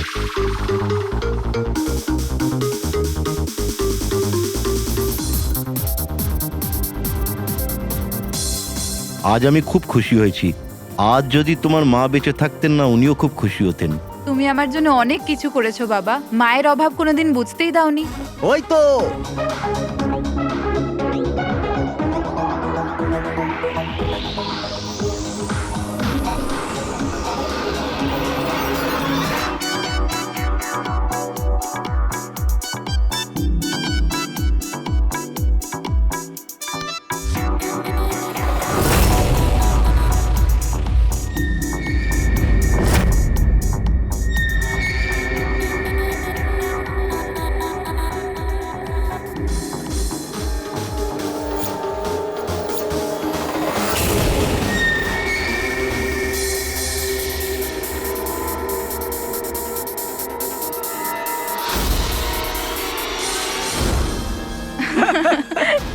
আজ আমি খুব খুশি হয়েছি। আজ যদি তোমার মা বেঁচে থাকতেন না, উনিও খুব খুশি হতেন। তুমি আমার জন্য অনেক কিছু করেছো বাবা, মায়ের অভাব কোনোদিন বুঝতেই দাওনি। ওই তো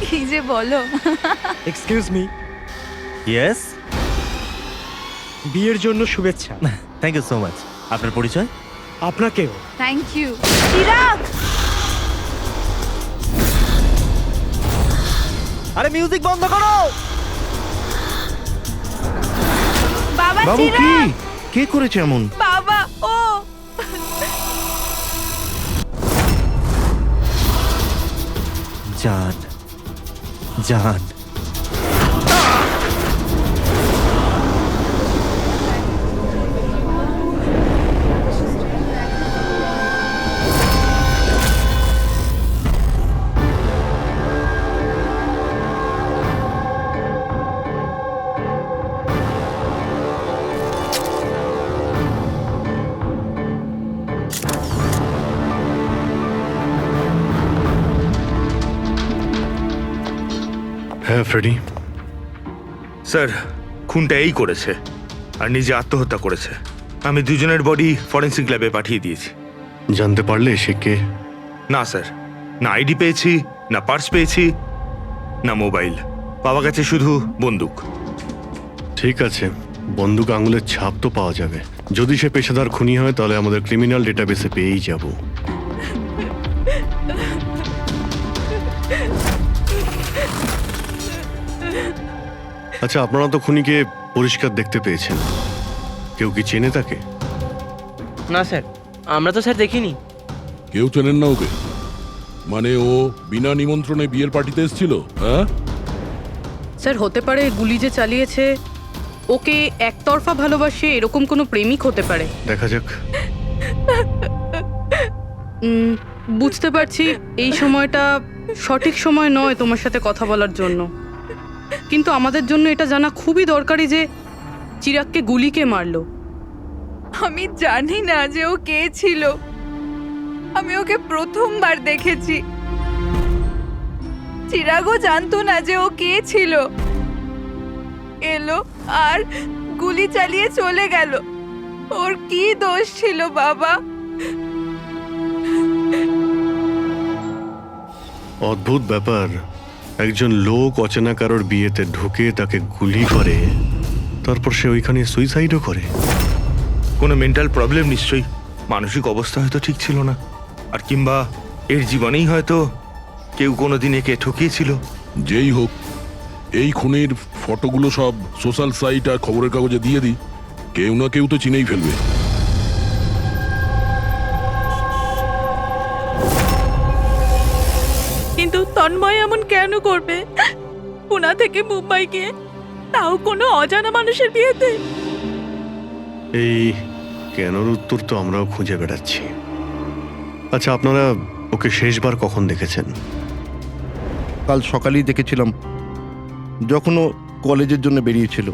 কি যে বলো। এক্সকিউজ মি, ইয়েস, বিয়ের জন্য শুভেচ্ছা। Thank you so much. আপনার পরিচয়? আপনাকেও। Thank you. চিরাগ, আরে মিউজিক বন্ধ করো। বাবা বাবু, কি চিরাগ, কে করেছে এমন? বাবা ও জান, জান, হ্যাঁ ফ্রেডি, স্যার, খুনটা এই করেছে আর নিজে আত্মহত্যা করেছে। আমি দুজনের বডি ফরেন্সিক ল্যাবে পাঠিয়ে দিয়েছি। জানতে পারলে সে কে? না স্যার, না আইডি পেয়েছি, না পার্স পেয়েছি, না মোবাইল। পাওয়া গেছে শুধু বন্দুক। ঠিক আছে, বন্দুক আঙুলের ছাপ তো পাওয়া যাবে। যদি সে পেশাদার খুনি হয় তাহলে আমাদের ক্রিমিনাল ডেটাবেসে পেয়েই যাব। আচ্ছা, আপনারা তো খুনিকে পরিষ্কার দেখতে পেয়েছেন, কেউ কি চেনে তাকে? না স্যার, আমরা তো স্যার দেখিনি। কেউ চেনেন না ওকে? মানে ও বিনা নিমন্ত্রণে বিয়ের পার্টিতে এসেছিল? হ্যাঁ স্যার, হতে পারে গুলি যে চালিয়েছে ওকে একতরফা ভালোবাসে এরকম কোনো প্রেমিক হতে পারে। দেখা যাক। বুঝতে পারছি এই সময়টা সঠিক সময় নয় তোমার সাথে কথা বলার জন্য, কিন্তু আমাদের জন্য এটা জানা খুবই দরকারি যে চিরাগকে গুলি কে মারলো। আমি জানি না যে ও কে ছিল। আমি ওকে প্রথমবার দেখেছি। চিরাগও জানতো না যে ও কে ছিল। এলো আর গুলি চালিয়ে চলে গেল। ওর কি দোষ ছিল বাবা? অদ্ভুত ব্যাপার, একজন লোক অচেনা কারোর বিয়েতে ঢুকে তাকে গুলি করে, তারপর সে ওইখানে সুইসাইডও করে। কোনো মেন্টাল প্রবলেম নিশ্চয়ই। মানসিক অবস্থা হয়তো ঠিক ছিল না, আর কিংবা এর জীবনেই হয়তো কেউ কোনোদিন একে ঠকিয়েছিল। যেই হোক, এই খুনের ফটোগুলো সব সোশ্যাল সাইট আর খবরের কাগজে দিয়ে দিই, কেউ না কেউ তো চিনেই ফেলবে। কিন্তু তন্ময় এমন কেন করবে? পুনা থেকে মুম্বাই গিয়ে, তাও কোনো অজানা মানুষের বিয়েতে। এই কেনর উত্তর তো আমরাও খুঁজে বেড়াচ্ছি। আচ্ছা, আপনারা ওকে শেষবার কখন দেখেছেন? কাল সকালেই দেখেছিলাম, যখন ও কলেজের জন্য বেরিয়েছিল।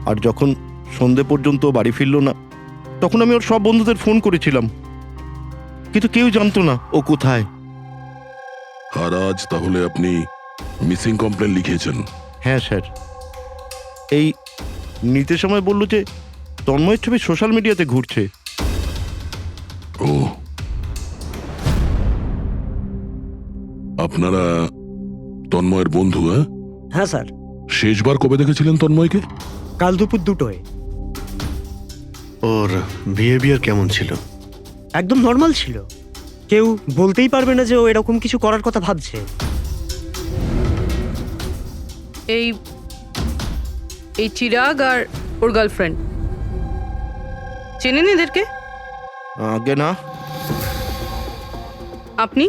আর যখন সন্ধে পর্যন্ত বাড়ি ফিরল না, তখন আমি ওর সব বন্ধুদের ফোন করেছিলাম, কিন্তু কেউ জানতো না ও কোথায়। আর আজ তাহলে আপনি মিসিং কমপ্লেন লিখিয়েছেন? হ্যাঁ স্যার, এই নিতে সময় বলল যে তন্ময়ের ছবি সোশ্যাল মিডিয়াতে ঘুরছে। ও, আপনারা তন্ময়ের বন্ধু? হ্যাঁ স্যার, শেষবার কবে দেখেছিলেন তন্ময়কে? কাল দুপুর 2টোয়। ও ওর বিহেভিয়ার কেমন ছিল? একদম নর্মাল ছিল। কেউ বলতেই পারবে না যে ও এরকম কিছু করার কথা ভাবছে। এই এই চিরাগ আর ওর গার্লফ্রেন্ড চেনেন এদেরকে? আগে না। আপনি?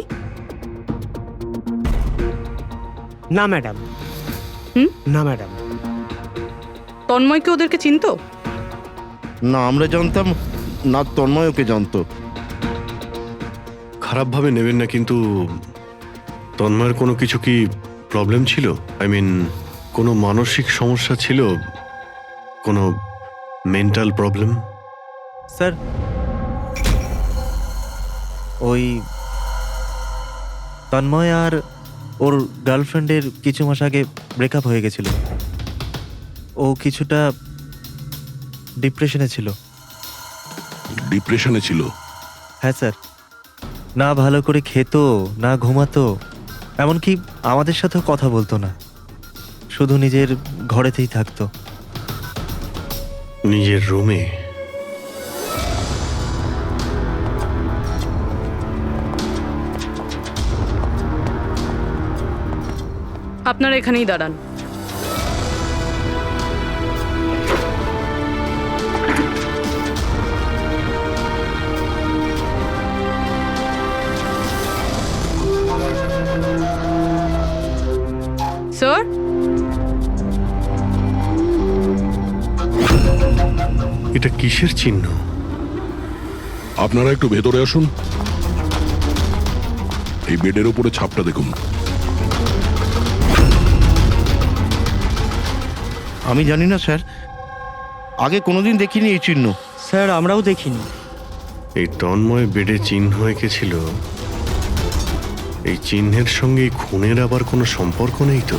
না ম্যাডাম। হুম? না ম্যাডাম। তন্ময়কে ওদেরকে চিনতো? না আমরা জানতাম না, তন্ময় ওকে জানতো। খারাপভাবে নেবেন না, কিন্তু তন্ময়ের কোনো কিছু কি প্রবলেম ছিল? আই মিন, কোনো মানসিক সমস্যা ছিল? কোনো মেন্টাল প্রবলেম? স্যার, ওই তন্ময় আর ওর গার্লফ্রেন্ডের কিছু মাস আগে ব্রেকআপ হয়ে গেছিল। ও কিছুটা ডিপ্রেশনে ছিল। ডিপ্রেশনে ছিল? হ্যাঁ স্যার, না ভালো করে খেত, না ঘুমাতো, এমনকি আমাদের সাথেও কথা বলতো না, শুধু নিজের ঘরেতেই থাকতো। নিজের রুমে? আপনারা এখানেই দাঁড়ান। স্যার, এটা কিসের চিহ্ন? আপনারা একটু ভেতরে আসুন। এই বেডের উপরে ছাপটা দেখুন। আমি জানি না স্যার, আগে কোনোদিন দেখিনি এই চিহ্ন। স্যার আমরাও দেখিনি। এই তন্ময় বেডে চিহ্ন এঁকেছিল, এই চিহ্নের সঙ্গে এই খুনের আবার কোনো সম্পর্ক নেই তো?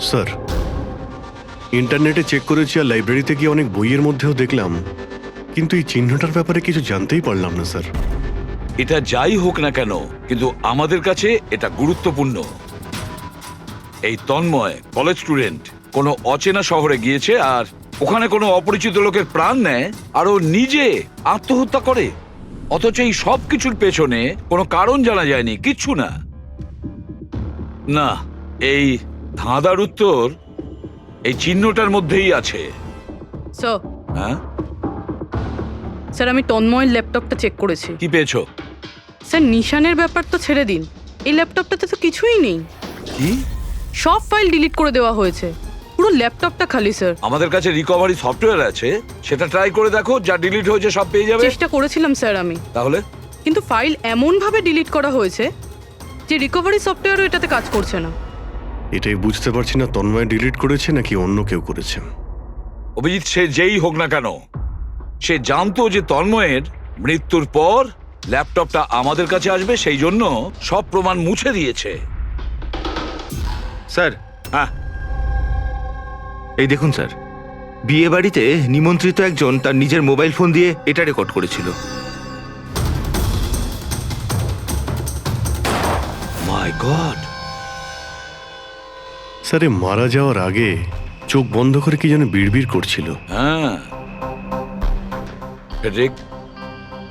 স্যার, ইন্টারনেটে চেক করেছি আর লাইব্রেরিতে গিয়ে অনেক বইয়ের মধ্যেও দেখলাম, কিন্তু এই চিহ্নটার ব্যাপারে কিছু জানতেই পারলাম না স্যার। এটা যাই হোক না কেন, কিন্তু আমাদের কাছে এটা গুরুত্বপূর্ণ। এই তন্ময় কলেজ স্টুডেন্ট, কোনো অচেনা শহরে গিয়েছে আর ওখানে কোনো অপরিচিত লোকের প্রাণ নেয় আর ও নিজে আত্মহত্যা করে, অথচ এই সব কিছুর পেছনে কোনো কারণ জানা যায়নি, কিচ্ছু না। না, এই ধাঁধার উত্তর এই চিহ্নটার মধ্যেই আছে। স্যার, হ্যাঁ, স্যার আমি তন্ময়ের ল্যাপটপটা চেক করেছি। কি পেয়েছো? স্যার নিশানের ব্যাপার তো ছেড়ে দিন, এই ল্যাপটপটাতে তো কিছুই নেই। কি? সব ফাইল ডিলিট করে দেওয়া হয়েছে, পুরো ল্যাপটপটা খালি স্যার। আমাদের কাছে রিকভারি সফটওয়্যার আছে, সেটা ট্রাই করে দেখো, যা ডিলিট হয়েছে সব পেয়ে যাবে। চেষ্টা করেছিলাম স্যার আমি, তাহলে কিন্তু ফাইল এমন ভাবে ডিলিট করা হয়েছে যে রিকভারি সফটওয়্যারও এটাতে কাজ করছে না। এটাই বুঝতে পারছি না, তন্ময় ডিলিট করেছে নাকি অন্য কেউ করেছে। অভিজিৎ, সে যেই হোক না কেন, সে জানতো যে তন্ময়ের মৃত্যুর পর ল্যাপটপটা আমাদের কাছে আসবে, সেই জন্য সব প্রমাণ মুছে দিয়েছে। স্যার, হ্যাঁ, এই দেখুন স্যার, বিয়ে বাড়িতে নিমন্ত্রিত একজন তার নিজের মোবাইল ফোন দিয়ে এটা রেকর্ড করেছিল। মাই গড। স্যার, এ মারা যাওয়ার আগে চোখ বন্ধ করে কি যেন বিড়বিড় করছিল। হ্যাঁ, ফেডরিক,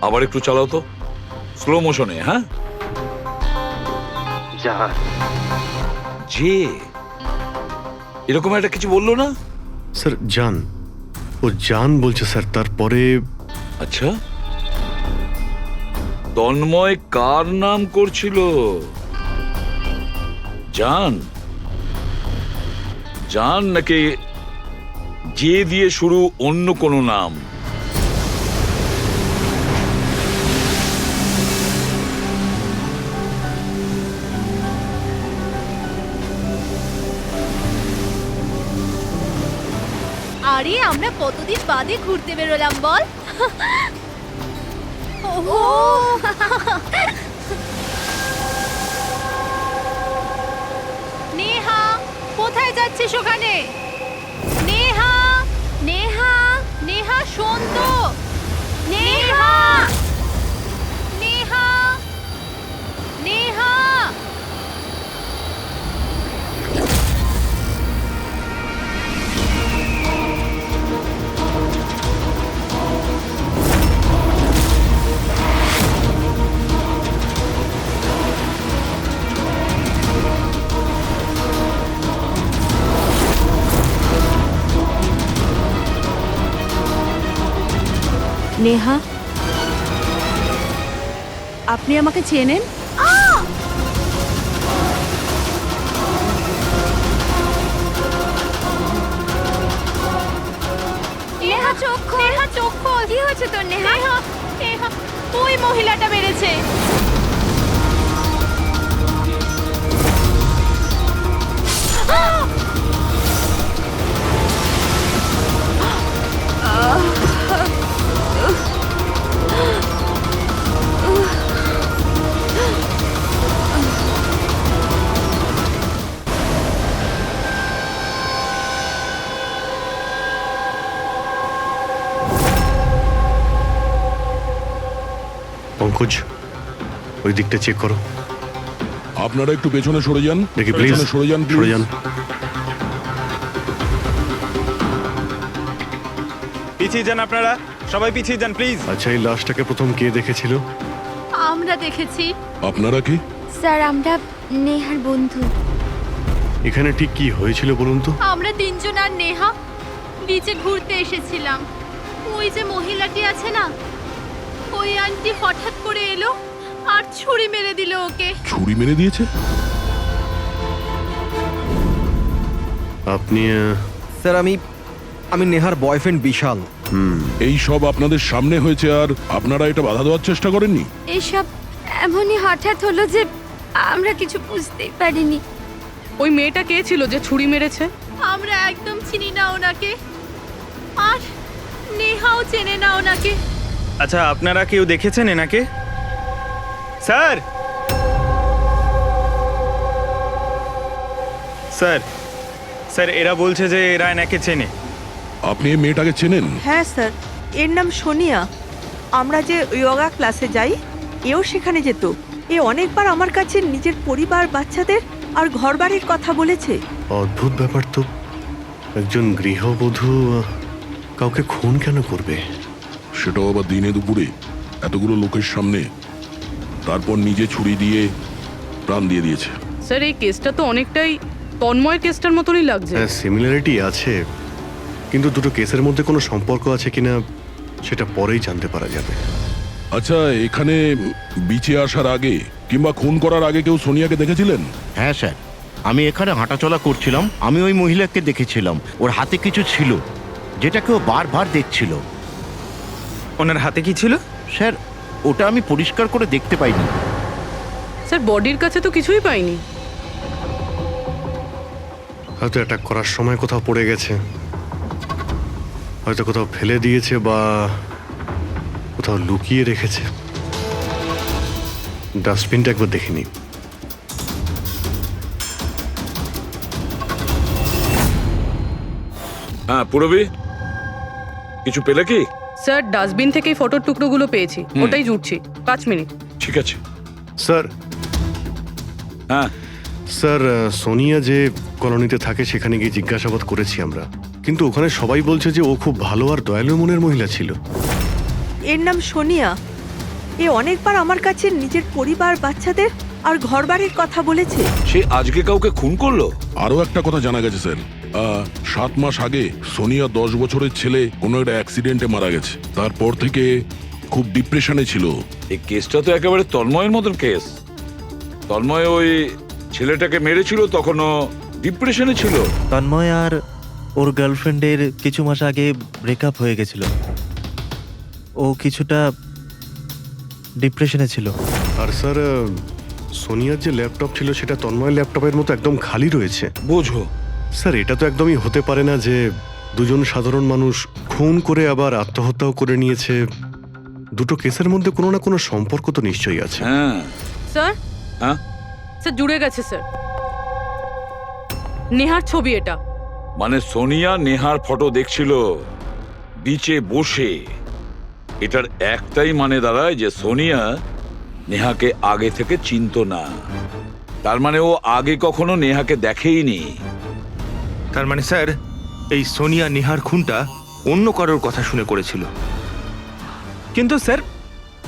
আবার একটু চালাও তো, স্লো মোশনে। হ্যাঁ, যে এরকম একটা কিছু বললো না? স্যার জান, ও জান বলছে স্যার। তারপরে আচ্ছা, তন্ময় কার নাম করছিল? জান? জান নাকি যে দিয়ে শুরু অন্য কোনো নাম? আরে আমরা কতদিন বাদে ঘুরতে বেরোলাম বল। ওহো, নেহা কোথায় যাচ্ছিস ওখানে? নেহা, নেহা, নেহা শোন তো। নেহা, নেহা, নেহা, নেহা, আপনি আমাকে চেনেন? নেহা চোখ খোল, নেহা চোখ খোল। কি হয়েছে তোর নেহা? নেহা, ওই মহিলাটা মেরেছে। পঙ্কজ, ওই দিকটা চেক করো। আপনারা একটু পেছনে সরে যান, দেখি প্লিজ, পেছনে সরে যান, সরে যান। পিছিয়ে যান আপনারা, সবাই পিছিয়ে যান প্লিজ। আচ্ছা, এই লাশটাকে প্রথম কে দেখেছিল? আমরা দেখেছি। আপনারা কি? স্যার, আমরা নেহার বন্ধু। এখানে ঠিক কি হয়েছিল বলুন তো? আমরা তিনজন আর নেহা বিচে ঘুরতে এসেছিলাম। ওই যে মহিলাটি আছে না, ওই আন্টি হঠাৎ করে এলো আর ছুরি মেরে দিল ওকে। ছুরি মেরে দিয়েছে? আপনি স্যার, আমি নেহার বয়ফ্রেন্ড বিশাল। এই সব আপনাদের সামনে হয়েছে আর আপনারা এটা বাধা দেওয়ার চেষ্টা করেননি? এইসব এমনই হঠাৎ হলো যে আমরা কিছু বুঝতেই পারিনি। ওই মেয়েটা কে ছিল যে ছুরি মেরেছে? আমরা একদম চিনি না ওনাকে, আর নেহাও চেনে না ওনাকে। আচ্ছা, আপনারা কেউ দেখেছেন এনাকে? স্যার, স্যার, স্যার, এরা বলছে যে এরা এনাকে চেনে। আপনি এই মেয়েটাকে চেনেন? হ্যাঁ স্যার, এর নাম সোনিয়া। আমরা যে যোগা ক্লাসে যাই, এও সেখানে যেত। এ অনেকবার আমার কাছে নিজের পরিবার, বাচ্চাদের আর ঘরবাড়ির কথা বলেছে। অদ্ভুত ব্যাপার তো, একজন গৃহবধূ কাউকে খুন কেন করবে? সেটাও আবার দিনে দুপুরে, এতগুলো লোকের সামনে, তারপর নিজে ছুরি দিয়ে প্রাণ দিয়ে দিয়েছে। স্যার, এই কেসটা তো অনেকটাই তন্ময়ের কেসটার মতনই লাগছে। হ্যাঁ, সিমিলারিটি আছে, কিন্তু দুটো কেসের মধ্যে কোনো সম্পর্ক আছে কিনা সেটা পরেই জানতে পারা যাবে। আচ্ছা, এখানে বিচে আসার আগে কিংবা খুন করার আগে কেউ সোনিয়াকে দেখেছিলেন? হ্যাঁ স্যার, আমি এখানে হাঁটাচলা করছিলাম, আমি ওই মহিলাকে দেখেছিলাম। ওর হাতে কিছু ছিল যেটা কেউ বারবার দেখছিল। ওনার হাতে কি ছিল? স্যার, ওটা আমি পরিষ্কার করে দেখতে পাইনি। স্যার, বডির কাছে তো কিছুই পাইনি। হয়তো অ্যাটাক করার সময় কোথাও পড়ে গেছে, হয়তো কোথাও ফেলে দিয়েছে বা কোথাও লুকিয়ে রেখেছে। ডাস্টবিনটা একবার দেখিনি। হ্যাঁ পুরবি, কিছু পেলে কি? স্যার, ডাস্টবিন থেকেই ফটোর টুকরোগুলো পেয়েছি, ওটাই জুটছি। 5 মিনিট। ঠিক আছে স্যার। হ্যাঁ স্যার, সোনিয়া যে কলোনিতে থাকে সেখানে গিয়ে জিজ্ঞাসাবাদ করেছি আমরা, কিন্তু ওখানে সবাই বলছে যে ও খুব ভালো আর দয়ালু মনের মহিলা ছিল। এর নাম সোনিয়া। এ অনেকবার আমার কাছে নিজের পরিবার, বাচ্চাদের আর ঘরবাড়ির কথা বলেছে। সে আজকে কাউকে খুন করলো? আরো একটা কথা জানা গেছে স্যার, 7 মাস আগে সোনিয়া 10 বছরের ছেলে কোনো একটা অ্যাক্সিডেন্টে মারা গেছে। তারপর থেকে খুব ডিপ্রেশনে ছিল। এই কেসটা তো একেবারে তন্ময়ের মতন কেস। তন্ময় ওই ছেলেটাকে মেরেছিল, তখনও ডিপ্রেশনে ছিল। তন্ময় আর ওর গার্লফ্রেন্ডের কিছু মাস আগে ব্রেকআপ হয়ে গেছিল। ও কিছুটা ডিপ্রেশনে ছিল। আর স্যার, সোনিয়ার যে ল্যাপটপ ছিল সেটা তন্ময়ের ল্যাপটপের মতো একদম খালি রয়েছে। বোঝো স্যার, এটা তো একদমই হতে পারে না যে দুজন সাধারণ মানুষ খুন করে আবার আত্মহত্যাও করে নিয়েছে। দুটো কেসের মধ্যে কোনো না কোনো সম্পর্ক তো নিশ্চয়ই আছে। হ্যাঁ। স্যার, হ্যাঁ স্যার, জুড়ে গেছে স্যার। নেহার ছবি এটা। মানে সোনিয়া নেহার ফটো দেখছিল বিচে বসে। এটার একটাই মানে দাঁড়ায় যে সোনিয়া নেহাকে আগে থেকে চিনতো না। তার মানে ও আগে কখনো নেহাকে দেখেইনি। তার মানে স্যার, এই সোনিয়া নেহার খুনটা অন্য কারোর কথা শুনে করেছিল। কিন্তু স্যার,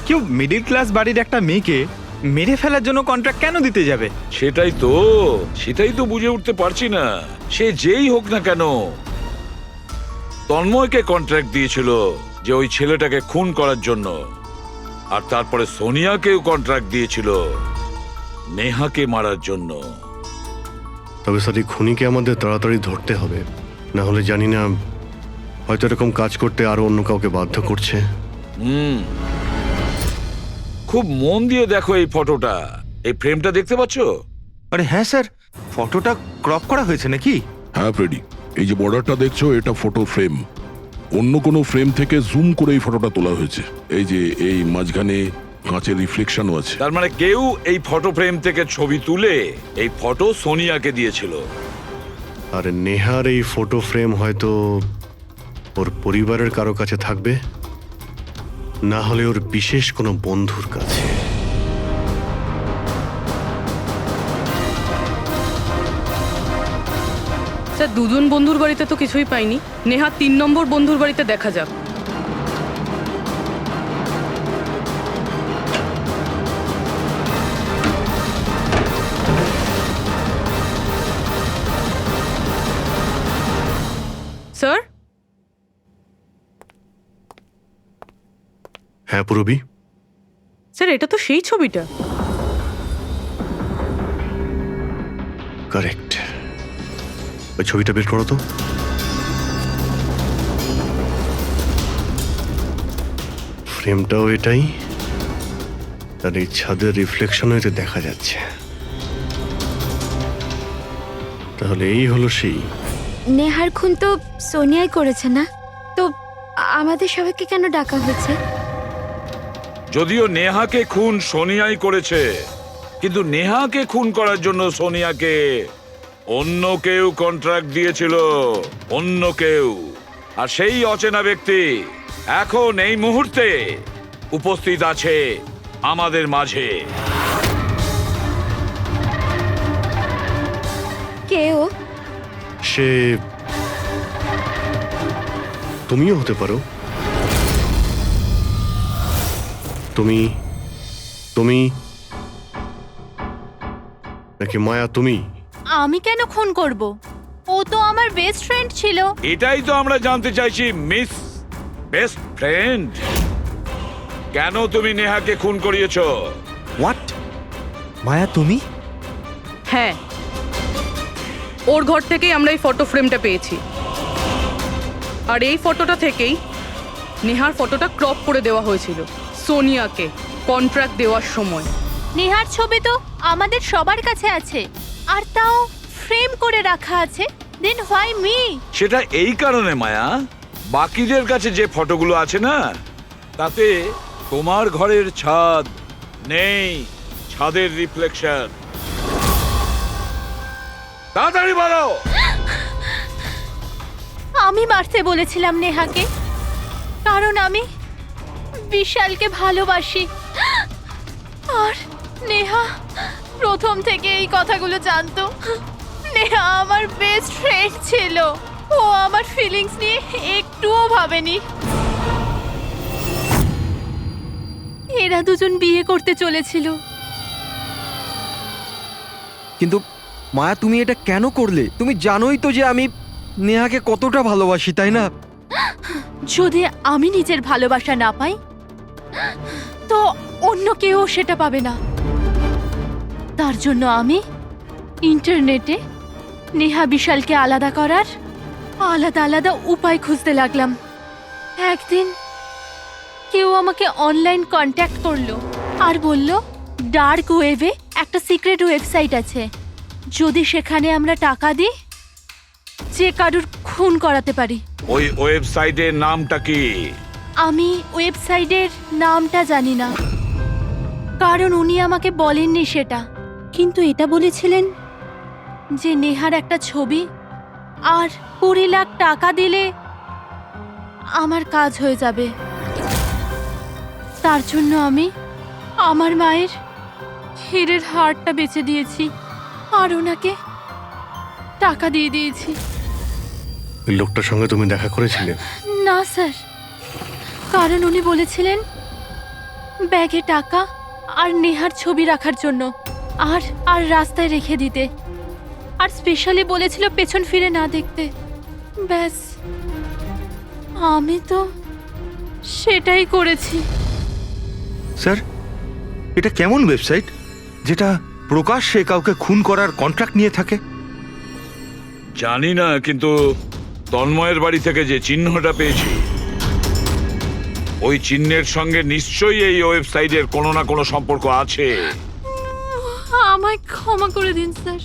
কেউ মিডল ক্লাস বাড়ির একটা মেয়েকে মেরে ফেলার জন্য কন্ট্রাক্ট কেন দিতে যাবে? সেটাই তো বুঝে উঠতে পারছি না। সে যেই হোক না কেন, তন্ময়কে কন্ট্রাক্ট দিয়েছিল যে ওই ছেলেটাকে খুন করার জন্য, আর তারপরে সোনিয়াকেও কন্ট্রাক্ট দিয়েছিল নেহাকে মারার জন্য। তবে স্যার এই খুনিকে আমাদের তাড়াতাড়ি ধরতে হবে, না হলে জানি না হয়তো এরকম কাজ করতে আরো অন্য কাউকে বাধ্য করছে। খুব মন দিয়ে দেখো এই ফটোটা, এই ফ্রেমটা দেখতে পাচ্ছ? আরে হ্যাঁ স্যার, ফটোটা ক্রপ করা হয়েছে নাকি? হ্যাঁ ফ্রেডি, এই যে বর্ডারটা দেখছো এটা ফটো ফ্রেম। অন্য কোনো ফ্রেম থেকে জুম করে এই ফটোটা তোলা হয়েছে। এই যে এই মাঝখানে কাঁচের রিফ্লেকশনও আছে। তার মানে কেউ এই ফটো ফ্রেম থেকে ছবি তুলে এই ফটো সোনিয়াকে দিয়েছিল। আর নেহার এই ফটো ফ্রেম হয়তো ওর পরিবারের কারো কাছে থাকবে, না হলে ওর বিশেষ কোনো বন্ধুর কাছে। স্যার, দুজন বন্ধুর বাড়িতে তো কিছুই পাইনি। নেহা 3 নম্বর বন্ধুর বাড়িতে দেখা যাক। স্যার, হ্যাঁ পুরবি, স্যার এটা তো সেই ছবিটা। কারেক্ট। ওই ছবিটা বের করো তো। ফ্রেমটাও এটাই, আর এই ছাদের রিফ্লেকশনও এতে দেখা যাচ্ছে। তাহলে এই হলো সেই। নেহার খুন তো সোনিয়াই করেছে না? তো আমাদের সবাইকে কেন ডাকা হয়েছে? যদিও নেহাকে খুন সোনিয়াই করেছে, কিন্তু নেহাকে খুন করার জন্য সোনিয়াকে অন্য কেউ কন্ট্রাক্ট দিয়েছিল, অন্য কেউ। আর সেই অচেনা ব্যক্তি এখন এই মুহূর্তে উপস্থিত আছে আমাদের মাঝে। কেউ? সে তুমিও হতে পারো। তুমি তুমি নাকি মায়া তুমি? আমি কেন খুন করব? ও তো আমার বেস্ট ফ্রেন্ড ছিল। এটাই তো আমরা জানতে চাইছি মিস বেস্ট ফ্রেন্ড। কেন তুমি নেহাকে খুন করিয়েছো? হোয়াট? মায়া তুমি? হ্যাঁ, ওর ঘর থেকেই আমরা এই ফটো ফ্রেমটা পেয়েছি। আর এই ফটোটা থেকেই নেহার ফটোটা ক্রপ করে দেওয়া হয়েছিল সোনিয়াকে কন্ট্রাক্ট দেওয়ার সময়। নেহার ছবি তো আমাদের সবার কাছে আছে, আর তাও ফ্রেম করে রাখা আছে। Then why me? সেটা এই কারণে মায়া, বাকিদের কাছে যে ফটোগুলো আছে না, তাতে তোমার ঘরের ছাদ নেই, ছাদের রিফ্লেকশন। তাড়াতাড়ি বলো। আমি মারতে বলেছিলাম নেহাকে, কারণ আমি বিশালকে ভালোবাসি। আর নেহা প্রথম থেকে এই কথাগুলো জানতো। নেহা আমার বেস্ট ফ্রেন্ড ছিল, ও আমার ফিলিংস নিয়ে একটুও ভাবেনি। এরা দুজন বিয়ে করতে চলেছিল। কিন্তু মায়া, তুমি এটা কেন করলে? তুমি জানোই তো যে আমি নেহাকে কতটা ভালোবাসি, তাই না? যদি আমি নিজের ভালোবাসা না পাই, তো অন্য কেউ সেটা পাবে না। তার জন্য আমি ইন্টারনেটে নেহা বিশালকে আলাদা করার আলাদা আলাদা উপায় খুঁজতে লাগলাম। একদিন কেউ আমাকে অনলাইন কন্ট্যাক্ট করলো আর বলল ডার্ক ওয়েবে একটা সিক্রেট ওয়েবসাইট আছে, যদি সেখানে আমরা টাকা দিই যে কারুর খুন করাতে পারি। ওই ওয়েবসাইটের নামটা কি? আমি ওয়েবসাইটের নামটা জানি না, কারণ উনি আমাকে বলেননি সেটা। কিন্তু এটা বলেছিলেন যে নেহার একটা ছবি আর 20 লাখ টাকা দিলে আমার কাজ হয়ে যাবে। তার জন্য আমি আমার মায়ের হীরের হারটা বেচে দিয়েছি আর ওনাকে টাকা দিয়ে দিয়েছি। ওই লোকটার সঙ্গে তুমি দেখা করেছিলে? না স্যার, কারণ উনি বলেছিলেন ব্যাগে টাকা আর নেহার ছবি রাখার জন্য, আর আর রাস্তায় রেখে দিতে, আর স্পেশালি বলেছিল পেছন ফিরে না দেখতে। ব্যাস, আমি তো সেটাই করেছি। স্যার, এটা কেমন ওয়েবসাইট যেটা প্রকাশ্যে কাউকে খুন করার কন্ট্রাক্ট নিয়ে থাকে? জানি না, কিন্তু তন্ময়ের বাড়ি থেকে যে চিহ্নটা পেয়েছি, ওই চিহ্নের সঙ্গে নিশ্চয়ই এই ওয়েবসাইটের কোনো না কোনো সম্পর্ক আছে। আমায় ক্ষমা করে দিন স্যার,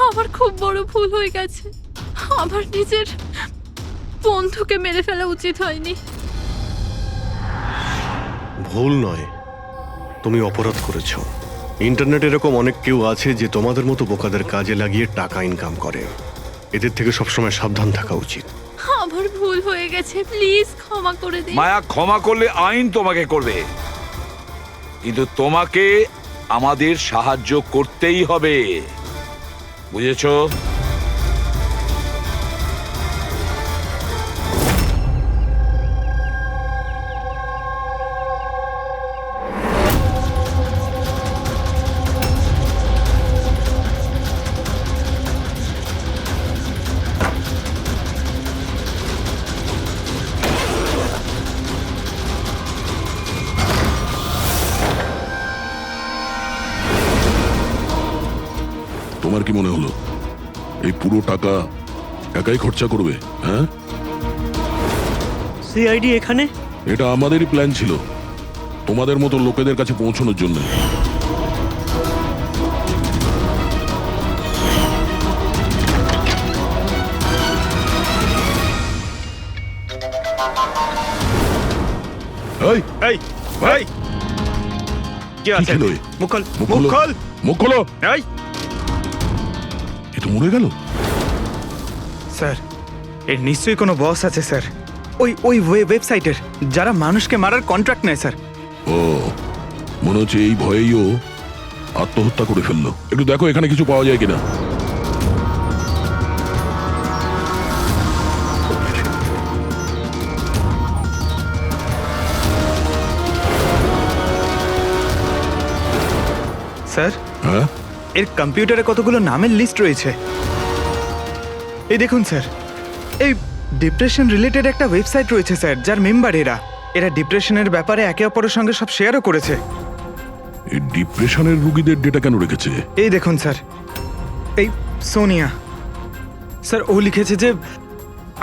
আমার খুব বড় ভুল হয়ে গেছে। আমার নিজের বন্ধুকে মেরে ফেলা উচিত হয়নি। ভুল নয়, তুমি অপরাধ করেছো। ইন্টারনেটে এরকম অনেক কেউ আছে যে তোমাদের মতো বোকাদের কাজে লাগিয়ে টাকা ইনকাম করে। এদের থেকে সবসময় সাবধান থাকা উচিত। আমার ভুল হয়ে গেছে, প্লিজ ক্ষমা করে দিন। মায়া, ক্ষমা করলে আইন তোমাকে করবে, কিন্তু তোমাকে আমাদের সাহায্য করতেই হবে, বুঝেছো? তোমার কি মনে হলো এই পুরো টাকা একাই খরচা করবে? হ্যাঁ, সিআইডি এখানে? এটা আমাদেরই প্ল্যান ছিল, তোমাদের মতো লোকেদের কাছে পৌঁছানোর জন্য। এই এই এই কি আছে? ছিল এ? মুখ খোল, মুখ মুখ খোলো। খোল। মুখ খোলো। এই এ তো মরে গেল। স্যার, এর নিশ্চয়ই কোনো বস আছে স্যার, ওই ওয়েবসাইটের যারা মানুষকে মারার কন্ট্রাক্ট নেয় স্যার। ও, মনে হচ্ছে এই ভয়েই ও আত্মহত্যা করে ফেললো। একটু দেখো এখানে কিছু পাওয়া যায় কিনা। স্যার, হ্যাঁ, এর কম্পিউটারে কতগুলো নামের লিস্ট রয়েছে। এই দেখুন স্যার, এই ডিপ্রেশন রিলেটেড একটা ওয়েবসাইট রয়েছে স্যার, যার মেম্বার এরা ডিপ্রেশনের ব্যাপারে একে অপরের সঙ্গে সব শেয়ারও করেছে। এই ডিপ্রেশনের রুগীদের ডেটা কেন রেখেছে? এই দেখুন স্যার, এই সোনিয়া স্যার, ও লিখেছে যে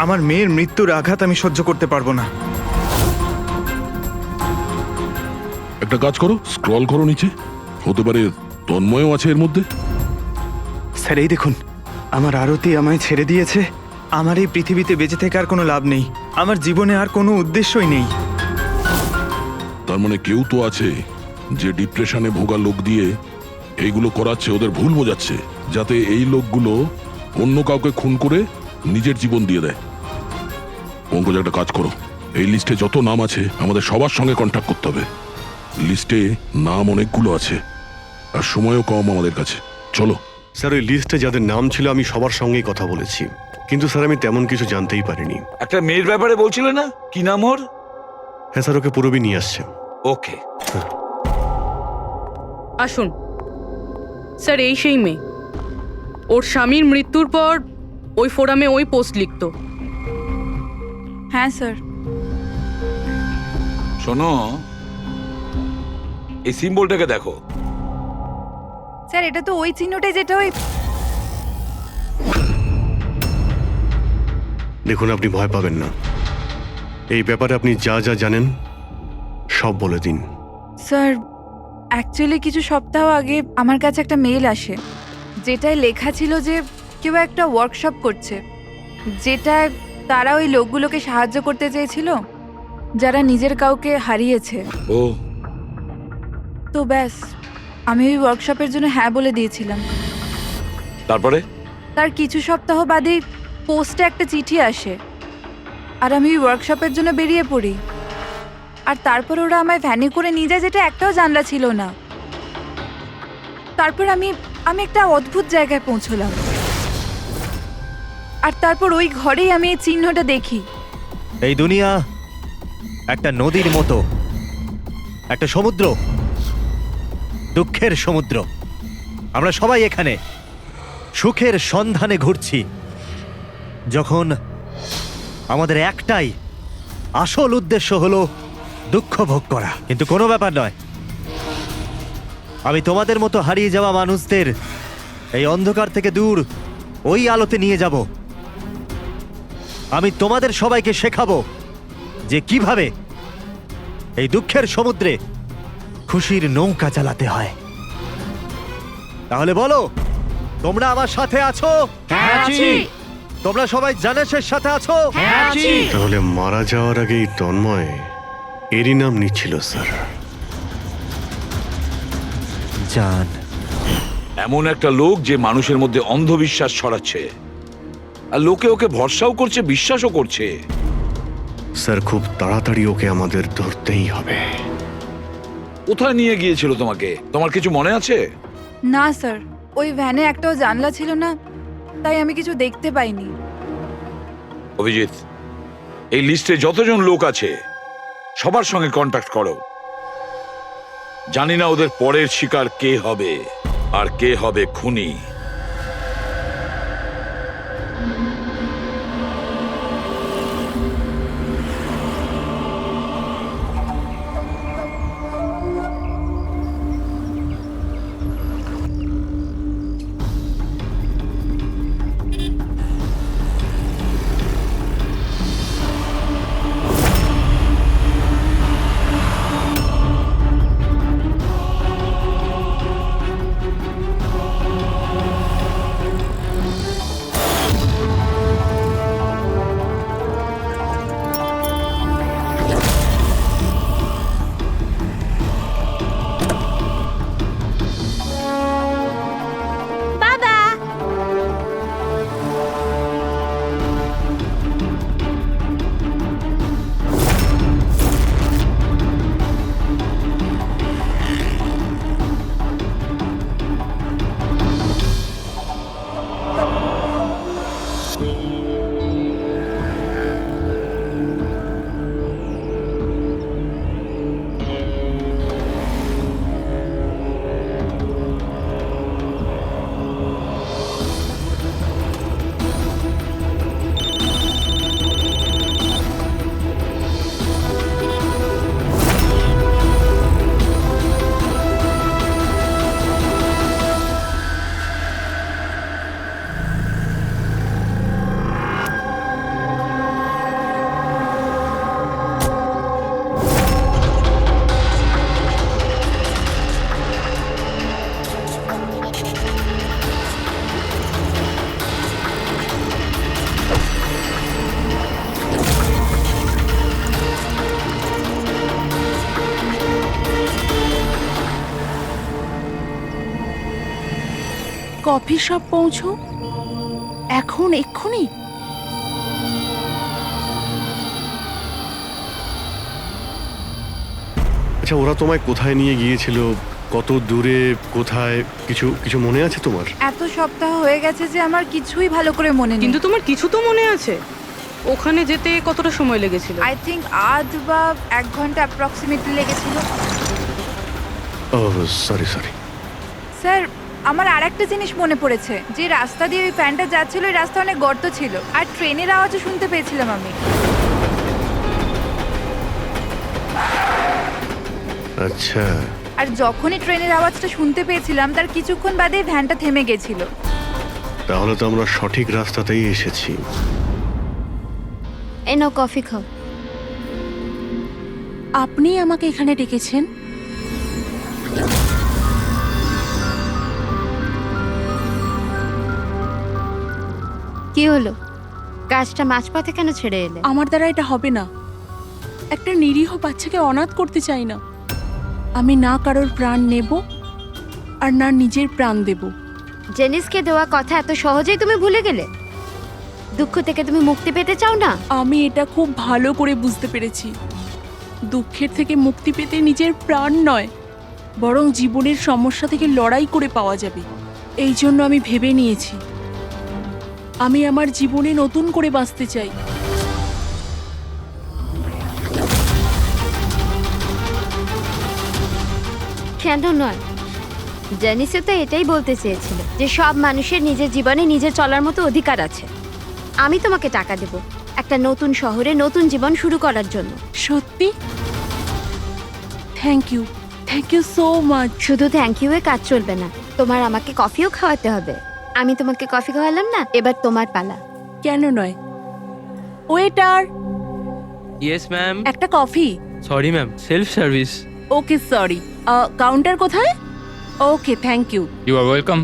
আমার মেয়ের মৃত্যুর আঘাত আমি সহ্য করতে পারবো না। একটা কাজ করো, স্ক্রল করো নিচে, হতে পারে তন্ময়ও আছে এর মধ্যে। স্যার এই দেখুন, আমার আরতি আমায় ছেড়ে দিয়েছে। আমার এই পৃথিবীতে বেঁচে থেকে আর কোনো লাভ নেই, আমার জীবনে আর কোনো উদ্দেশ্যই নেই। তার মানে কেউ তো আছে যে ডিপ্রেশনে ভোগা লোক দিয়ে এইগুলো করাচ্ছে, ওদের ভুল বোঝাচ্ছে, যাতে এই লোকগুলো অন্য কাউকে খুন করে নিজের জীবন দিয়ে দেয়। পঙ্কজ, একটা কাজ করো, এই লিস্টে যত নাম আছে আমাদের সবার সঙ্গে কন্ট্যাক্ট করতে হবে। লিস্টে নাম অনেকগুলো আছে আর সময়ও কম আমাদের কাছে। চলো। স্যার, ওই লিস্টে যাদের নাম ছিল আমি সবার সঙ্গেই কথা বলেছি, কিন্তু স্যার আমি তেমন কিছু জানতেই পারিনি। একটা মেয়ের ব্যাপারে বলছিলে না, কি নাম ওর? হ্যাঁ স্যার, ওকে পুরবি নিয়ে আসছে। ওকে, আসুন স্যার, এই সেই মেয়ে। ওর স্বামীর মৃত্যুর পর ওই ফোরামে ওই পোস্ট লিখতো। হ্যাঁ স্যার। শোনো, এই সিম্বলটাকে দেখো। স্যার, এটা তো ওই চিহ্নটাই যেটা ওই। দেখুন, আপনি ভয় পাবেন না, এই ব্যাপারে আপনি যা যা জানেন সব বলে দিন। স্যার, অ্যাকচুয়ালি কিছু সপ্তাহ আগে আমার কাছে একটা মেল আসে, যেটায় লেখা ছিল যে কেউ একটা ওয়ার্কশপ করছে, যেটায় তারা ওই লোকগুলোকে সাহায্য করতে চেয়েছিল যারা নিজের কাউকে হারিয়েছে। ও, তো ব্যাস, আমি ওই ওয়ার্কশপের জন্য হ্যাঁ বলে দিয়েছিলাম। তারপরে? তার কিছু সপ্তাহ বাদেই পোস্টে একটা চিঠি আসে, আর আমি ওই ওয়ার্কশপের জন্য বেরিয়ে পড়ি। আর তারপর ওরা আমায় ভ্যানে করে নিয়ে যায়, যেটা একটাও জানলা ছিল না। তারপর আমি একটা অদ্ভুত জায়গায় পৌঁছলাম, আর তারপর ওই ঘরেই আমি এই চিহ্নটা দেখি। এই দুনিয়া একটা নদীর মতো, একটা সমুদ্র, দুঃখের সমুদ্র। আমরা সবাই এখানে সুখের সন্ধানে ঘুরছি, যখন আমাদের একটাই আসল উদ্দেশ্য হলো দুঃখ ভোগ করা, কিন্তু কোনো ব্যাপার নয়। আমি তোমাদের মতো হারিয়ে যাওয়া মানুষদের এই অন্ধকার থেকে দূর ওই আলোতে নিয়ে যাব। আমি তোমাদের সবাইকে শেখাবো যে কিভাবে এই দুঃখের সমুদ্রে খুশির নৌকা চালাতে হয়। তাহলে বলো, তোমরা আমার সাথে আছো? হ্যাঁ, আছি। তোমরা সবাই জানেশের সাথে আছো? হ্যাঁ, আছি। তাহলে মারা যাওয়ার আগেই তন্ময় এরই নাম নিচ্ছিল স্যার। জান, এমন একটা লোক যে মানুষের মধ্যে অন্ধবিশ্বাস ছড়াচ্ছে, আর লোকে ওকে ভরসাও করছে, বিশ্বাসও করছে। স্যার খুব তাড়াতাড়ি ওকে আমাদের ধরতেই হবে। কোথায় নিয়ে গিয়েছিল তোমাকে? তোমার কিছু মনে আছে? না স্যার, ওই ভ্যানে একটাও জানলা ছিল না, তাই আমি কিছু দেখতে পাইনি। অভিজিৎ, এই লিস্টে যতজন লোক আছে সবার সঙ্গে কন্ট্যাক্ট করো। জানি না ওদের পরের শিকার কে হবে আর কে হবে খুনি। কফি শপ পৌঁছো এখন, এক্ষুনি। আচ্ছা, ওরা তোমায় কোথায় নিয়ে গিয়েছিল, কত দূরে, কোথায়, কিছু কিছু মনে আছে তোমার? এত সপ্তাহ হয়ে গেছে যে আমার কিছুই ভালো করে মনে নেই। কিন্তু তোমার কিছু তো মনে আছে? ওখানে যেতে কতটা সময় লেগেছিল? আই থিঙ্ক আধ বা 1 ঘন্টা অ্যাপ্রক্সিমেটলি লেগেছিল। ও সরি সরি। স্যার, আমার আর একটা জিনিস মনে পড়েছে, যে রাস্তা দিয়ে ওই ফ্যানটা যাচ্ছিল ওই রাস্তা অনেক গর্ত ছিল, আর ট্রেনের আওয়াজও শুনতে পেয়েছিলাম আমি। আচ্ছা, আর যখনই ট্রেনের আওয়াজটা শুনতে পেয়েছিলাম তার কিছুক্ষণ বাদেই ভ্যানটা থেমে গেছিল। তাহলে তো আমরা সঠিক রাস্তাতেই এসেছি। এই নাও কফি খাও। আপনি আমাকে এখানে ডেকেছেন? কি হলো? কাজটা মাঝপথে কেন ছেড়ে এলে? আমার দ্বারা এটা হবে না। একটা নিরীহ বাচ্চাকে অনাথ করতে চাই না। আমি না কারোর প্রাণ নেব আর না নিজের প্রাণ দেব। জেনিসকে দেওয়া কথা এত সহজেই তুমি ভুলে গেলে? দুঃখ থেকে তুমি মুক্তি পেতে চাও না? আমি এটা খুব ভালো করে বুঝতে পেরেছি। দুঃখের থেকে মুক্তি পেতে নিজের প্রাণ নয়, বরং জীবনের সমস্যা থেকে লড়াই করে পাওয়া যাবে। এই জন্য আমি ভেবে নিয়েছি, আমি আমার জীবনে নতুন করে বাঁচতে চাই। কেন নয়? জেনিসও তো এটাই বলতে চেয়েছিল, যে সব মানুষের নিজের জীবনে নিজের চলার মতো অধিকার আছে। আমি তোমাকে টাকা দেব একটা নতুন শহরে নতুন জীবন শুরু করার জন্য। সত্যি? Thank you so much. শুধু থ্যাংক ইউ এ কাজ চলবে না, তোমার আমাকে কফিও খাওয়াতে হবে। আমি তোমাকে কফি খাওয়ালাম না, এবার তোমার পালা। কেন নয়? Waiter, yes ma'am. একটা coffee. Sorry ma'am, self service. Okay sorry, counter কোথায়? Okay thank you. You are welcome.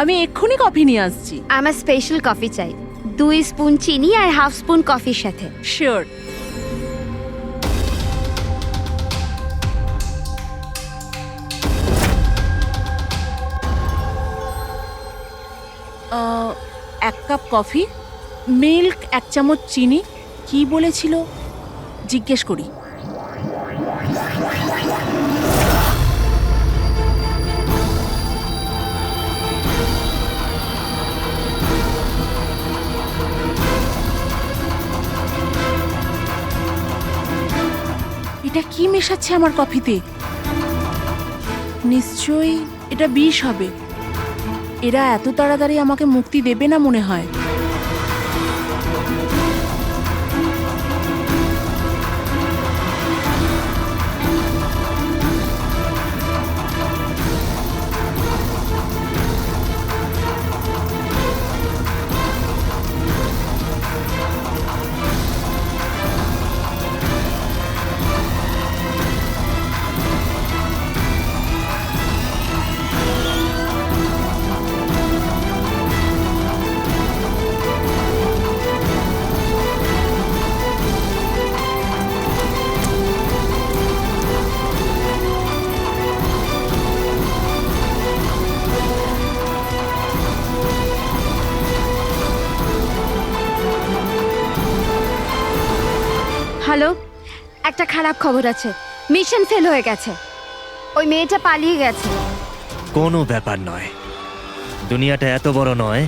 আমি এক্ষুনি কফি নিয়ে আসছি। আমার স্পেশাল কফি চাই, 2 স্পুন চিনি আর হাফ স্পুন কফির সাথে। শিওর। এক কাপ কফি, মিল্ক 1 চামচ, চিনি। কি বলেছিল জিজ্ঞেস করি। এটা কি মেশাচ্ছে আমার কফিতে? নিশ্চয়ই এটা বিষ হবে। এরা এত তাড়াতাড়ি আমাকে মুক্তি দেবে না মনে হয়। হ্যালো, একটা খারাপ খবর আছে, মিশন ফেল হয়ে গেছে। ওই মেয়েটা পালিয়ে গেছে। কোনো ব্যাপার নয়, দুনিয়াটা এত বড় নয়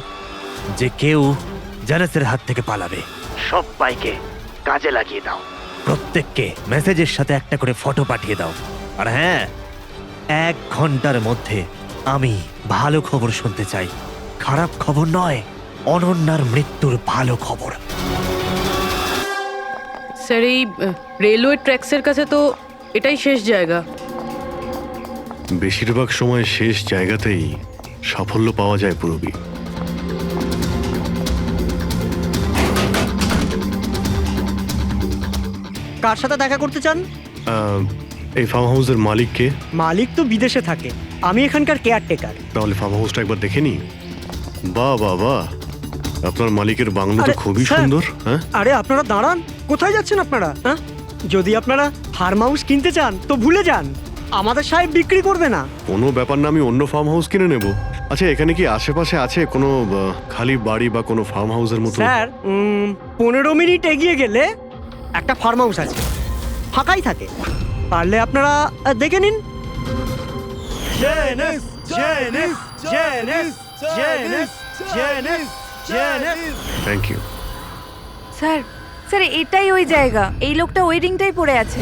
যে কেউ জানাসের হাত থেকে পালাবে। সবাইকে কাজে লাগিয়ে দাও, প্রত্যেককে মেসেজের সাথে একটা করে ফটো পাঠিয়ে দাও। আর হ্যাঁ, 1 ঘন্টার মধ্যে আমি ভালো খবর শুনতে চাই। খারাপ খবর নয়, অনন্যার মৃত্যুর ভালো খবর। স্যার, এই রেলওয়ে ট্র্যাক্সের কাছে তো এটাই শেষ জায়গা। বেশিরভাগ সময় শেষ জায়গাতেই সাফল্য পাওয়া যায় পূরবী। কার সাথে দেখা করতে চান? এই ফার্ম হাউসের মালিককে। মালিক তো বিদেশে থাকে, আমি এখানকার কেয়ারটেকার। তাহলে ফার্ম হাউসটা একবার দেখে নি। বাহ বাহ বাহ, আপনার মালিকের বাংলো তো আরে, খুবই স্যার। সুন্দর। হ্যাঁ, আরে আপনারা দাঁড়ান, কোথায় যাচ্ছেন আপনারা? হ্যাঁ, যদি আপনারা ফার্ম হাউস কিনতে চান তো ভুলে যান, আমাদের সাহেব বিক্রি করবে না। কোনো ব্যাপার না, আমি অন্য ফার্ম হাউস কিনে নেব। আচ্ছা, এখানে কি আশেপাশে আছে কোনো খালি বাড়ি বা কোনো ফার্ম হাউসের মতো? স্যার, 15 মিনিট এগিয়ে গেলে একটা ফার্ম হাউস আছে, ফাঁকাই থাকে, পারলে আপনারা দেখে নিন। Thank you. স্যার, স্যার এটাই ওই জায়গা। এই লোকটা ওয়েডিংটাই পড়ে আছে।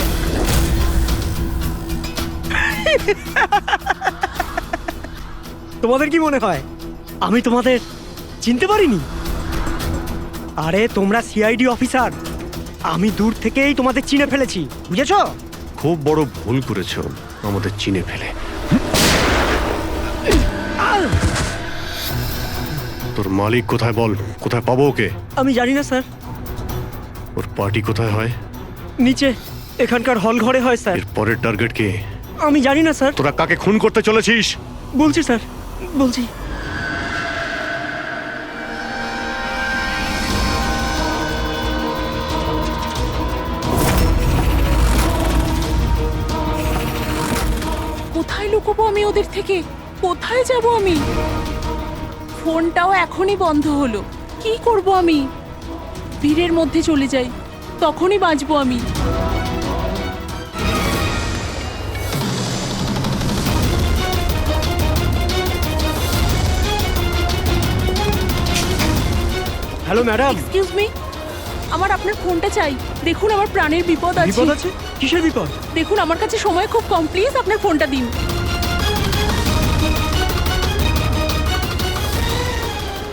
তোমাদের কি মনে হয় আমি তোমাদের চিনতে পারিনি? আরে তোমরা সিআইডি অফিসার, আমি দূর থেকেই তোমাদের চিনে ফেলেছি, বুঝেছো? খুব বড় ভুল করেছো আমাদের চিনে ফেলে। তোর মালিক কোথায় বল, কোথায় পাবো ওকে? আমি জানি না স্যার। ওর পার্টি কোথায় হয়? নিচে এখানকার হল ঘরে হয় স্যার। এর পরের টার্গেট কে? আমি জানি না স্যার। তোরা কাকে খুন করতে চলেছিস? বলছি স্যার, বলছি। কোথায় লুকোবো আমি ওদের থেকে? কোথায় যাব আমি? ফোনটাও এখনই বন্ধ হলো, কি করব আমি? ভিড়ের মধ্যে চলে যাই, তখনই বাঁচবো আমি। Hello madam. এক্সকিউজ মি, আমার আপনার ফোনটা চাই। দেখুন আমার প্রাণের বিপদ আছে। বিপদ আছে? কিসের বিপদ? দেখুন আমার কাছে সময় খুব কম, প্লিজ আপনার ফোনটা দিন।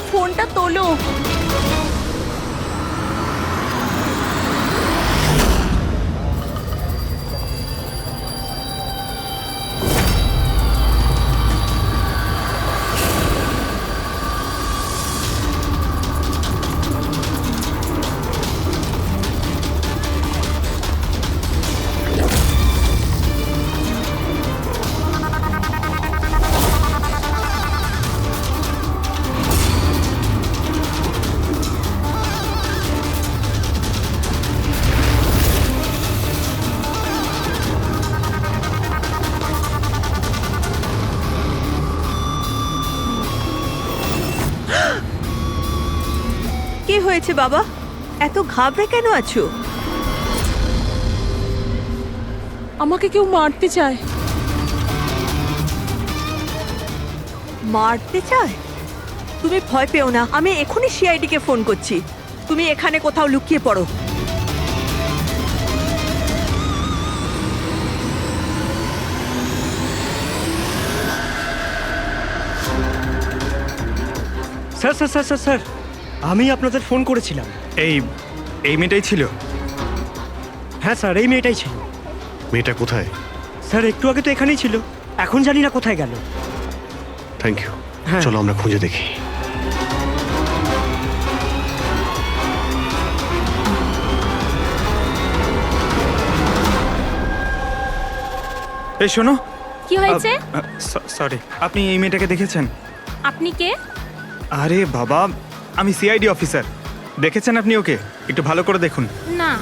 ফোনটা তোলো। কি হয়েছে বাবা? এত ঘাবড়ে কেন আছো? আমাকে কেউ মারতে চায়। মারতে চায়? তুমি ভয় পেও না, আমি এখনই সিআইডি কে ফোন করছি। তুমি এখানে কোথাও লুকিয়ে পড়ো। Sir sir sir sir sir আমি আপনাদের ফোন করেছিলাম। এই মেয়েটাই ছিল? হ্যাঁ স্যার, এই মেয়েটাই ছিল। মেয়েটা কোথায়? স্যার একটু আগে তো এখানেই ছিল, এখন জানি না কোথায় গেল। Thank you. হ্যাঁ। চলো আমরা খুঁজে দেখি। এই শোনো। কি হয়েছে? সরি, আপনি এই মেয়েটাকে দেখেছেন? আপনি কে? আরে বাবা, আমি সিআইডি অফিসার। দেখেছেন আপনি ওকে? একটু ভালো করে দেখুন। না।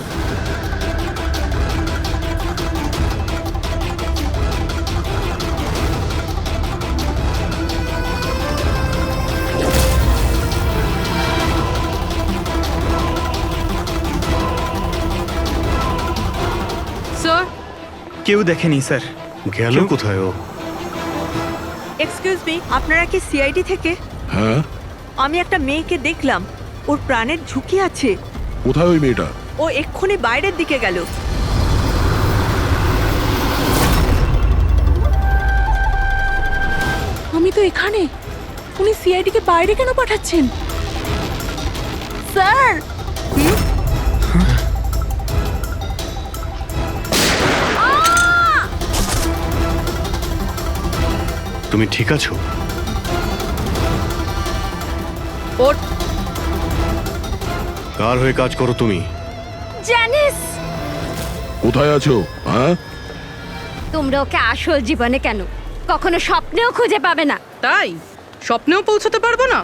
স্যার, কেউ দেখেনি স্যার। গেল কেউ- কোথায় ও? এক্সকিউজ মি, আপনারা কি সিআইডি থেকে? হ্যাঁ, আমি একটা মেয়েকে দেখলাম, ওর প্রাণের ঝুঁকি আছে। কোথায় ওই মেয়েটা? ও এক্ষুনি বাইরের দিকে গেল। আমি তো এখানে। উনি সিআইডি কে বাইরে কেন পাঠাচ্ছেন? স্যার, তুমি ঠিক আছো? ওর কার হয়ে কাজ করো তুমি? জানিস, কোথায় আছো? হ্যাঁ, তোমরা ওকে আসল জীবনে কেন কখনো স্বপ্নেও খুঁজে পাবে না। তাই স্বপ্নেও পৌঁছতে পারবো না?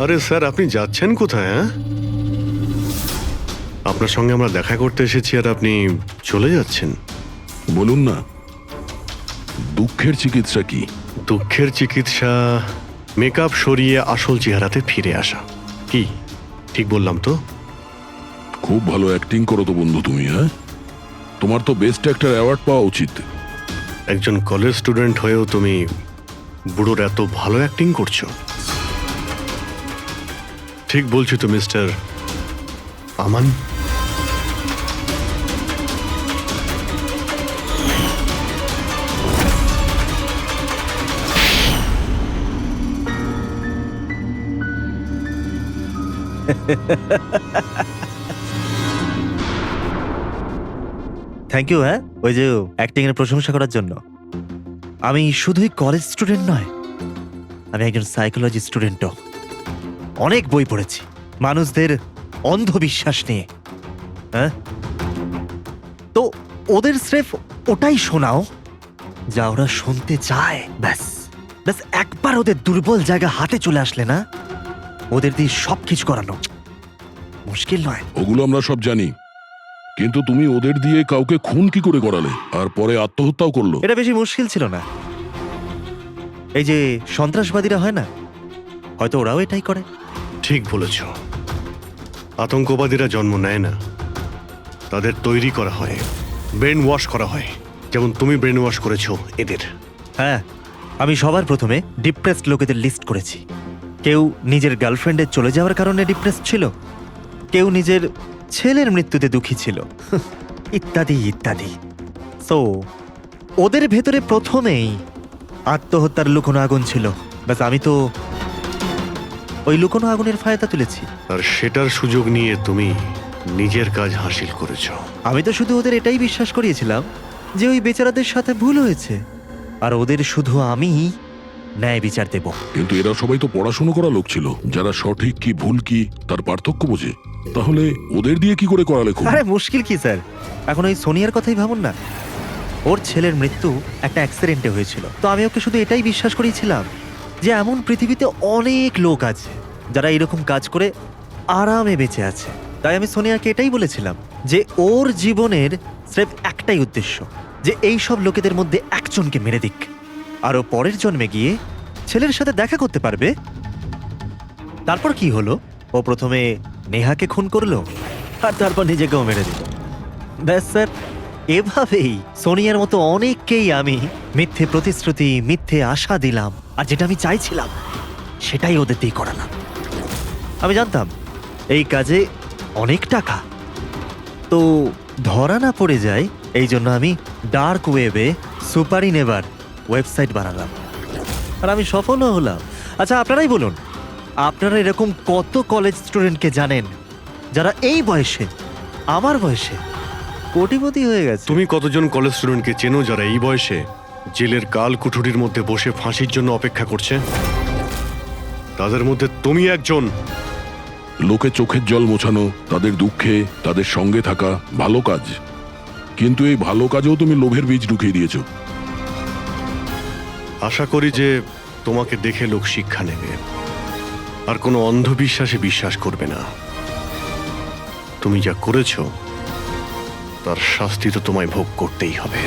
আরে স্যার, আপনি যাচ্ছেন কোথায়? হ্যাঁ, আপনার সঙ্গে আমরা দেখা করতে এসেছি আর আপনি চলে যাচ্ছেন? বলুন না, দুঃখের চিকিৎসা কি? দুঃখের চিকিৎসা মেকআপ সরিয়ে আসল চেহারাতে ফিরে আসা। কি ঠিক বললাম তো? খুব ভালো অ্যাক্টিং করো তো বন্ধু তুমি। হ্যাঁ, তোমার তো বেস্ট অ্যাক্টর অ্যাওয়ার্ড পাওয়া উচিত। একজন কলেজ স্টুডেন্ট হয়েও তুমি বুড়োর এত ভালো অ্যাক্টিং করছো। ঠিক বলছি তো মিস্টার আমান? Thank you. হ্যাঁ, ওই যে অ্যাক্টিং এর প্রশংসা করার জন্য। আমি শুধুই কলেজ স্টুডেন্ট নয়, আমি একজন সাইকোলজি স্টুডেন্টও। অনেক বই পড়েছি মানুষদের অন্ধবিশ্বাস নিয়ে। হ্যাঁ, তো ওদের স্রেফ ওটাই শোনাও যা ওরা শুনতে চায়। ব্যাস ব্যাস, একবার ওদের দুর্বল জায়গা হাতে চলে আসলে না, ওদের দিয়ে সবকিছু করানো মুশকিল নয়। ওগুলো আমরা সব জানি, কিন্তু তুমি ওদের দিয়ে কাউকে খুন কি করে করালে, আর পরে আত্মহত্যাও করলো? এটা বেশি মুশকিল ছিল না। এই যে সন্ত্রাসবাদীরা হয় না, হয়তো ওরাও এটাই করে। ঠিক বলেছ। আতঙ্কবাদীরা জন্ম নেয় না, তাদের তৈরি করা হয়, ব্রেন ওয়াশ করা হয়, যেমন তুমি ব্রেন ওয়াশ করেছো এদের। হ্যাঁ, আমি সবার প্রথমে ডিপ্রেসড লোকেদের লিস্ট করেছি। কেউ নিজের গার্লফ্রেন্ডের চলে যাওয়ার কারণে ডিপ্রেসড ছিল, কেউ নিজের ছেলের মৃত্যুতে দুঃখী ছিল, ইত্যাদি ইত্যাদি। সো ওদের ভেতরে প্রথমেই আত্মহত্যার লুকোনো আগুন ছিল। ব্যাস, আমি তো ওই লুকোনো আগুনের ফায়দা তুলেছি। আর সেটার সুযোগ নিয়ে তুমি নিজের কাজ হাসিল করেছো। আমি তো শুধু ওদের এটাই বিশ্বাস করিয়েছিলাম যে ওই বেচারাদের সাথে ভুল হয়েছে, আর ওদের শুধু আমি ন্যায় বিচার দেব। কিন্তু এরা সবাই তো পড়াশোনা করা লোক ছিল, যারা সঠিক কি ভুল কি তার পার্থক্য বোঝে। তাহলে ওদের দিয়ে কি করে করালে খুন? আরে মুশকিল কি স্যার, এখন ওই সোনিয়ার কথাই ভাবুন না। ওর ছেলের মৃত্যু একটা অ্যাক্সিডেন্টে হয়েছিল, তো আমি ওকে শুধু এটাই বিশ্বাস করিয়েছিলাম যে এমন পৃথিবীতে অনেক লোক আছে যারা এরকম কাজ করে আরামে বেঁচে আছে। তাই আমি সোনিয়াকে এটাই বলেছিলাম যে ওর জীবনের স্রেফ একটাই উদ্দেশ্য, যে এই সব লোকেদের মধ্যে একজনকে মেরে দিক, আরও পরের জন্মে গিয়ে ছেলের সাথে দেখা করতে পারবে। তারপর কি হলো, ও প্রথমে নেহাকে খুন করলো আর তারপর নিজেকেও মেরে দিল। ব্যাস স্যার, এভাবেই সোনিয়ার মতো অনেককেই আমি মিথ্যে প্রতিশ্রুতি, মিথ্যে আশা দিলাম, আর যেটা আমি চাইছিলাম সেটাই ওদের দিয়ে করালাম। আমি জানতাম এই কাজে অনেক টাকা, তো ধরা না পড়ে যায়, এই জন্য আমি ডার্ক ওয়েবে সুপারি নেভার ওয়েবসাইট বানালাম, আর আমি সফলও হলাম। আচ্ছা, আপনারাই বলুন, আপনারা এরকম কত কলেজ স্টুডেন্টকে জানেন যারা এই বয়সে, আমার বয়সে, কোটিপতি হয়ে গেছে? তুমি কতজন কলেজ স্টুডেন্টকে চেনো যারা এই বয়সে জেলের কাল কুঠুরির মধ্যে বসে ফাঁসির জন্য অপেক্ষা করছে? তাদের মধ্যে তুমি একজন। লোকে চোখের জল মোছানো, তাদের দুঃখে তাদের সঙ্গে থাকা ভালো কাজ, কিন্তু এই ভালো কাজেও তুমি লোভের বীজ ঢুকিয়ে দিয়েছো। আশা করি যে তোমাকে দেখে লোক শিক্ষা নেবে আর কোনো অন্ধবিশ্বাসে বিশ্বাস করবে না। তুমি যা করেছো তার শাস্তি তো তোমায় ভোগ করতেই হবে।